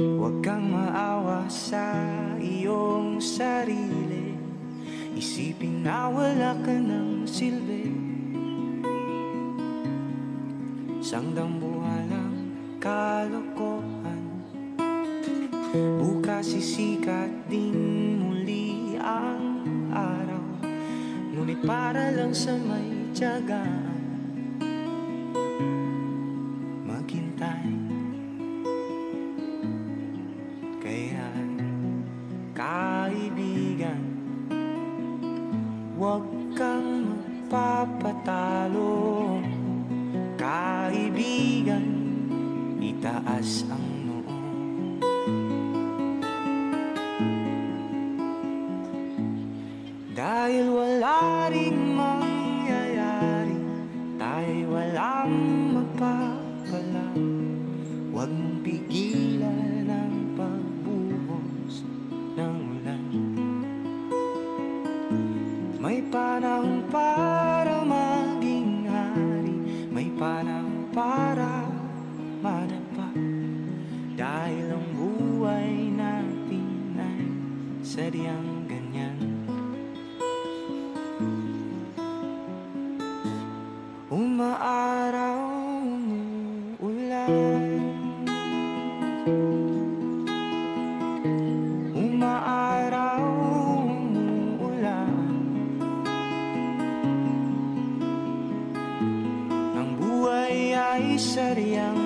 Huwag kang maawa sa iyong sarili. Isipin na wala ka ng silbi. Isang dambuhalang kalokohan. Bukas sisikat din muli ang araw, ngunit para lang sa may tiyagaan maghintay. Kaya kaibigan, huwag kang magpapatalo. Kaibigan, itaas ang noo. Dahil wala ring mangyayari, tayo'y walang mapapala. Huwag mong pigilan ang pagbuhos ng ulan. May panahon para maging hari, may panahon para madapa. Dahil ang buhay natin ay sadyang ganyan. Umaaraw, umuulan. Umaaraw, umuulan. Ang buhay ay sadyang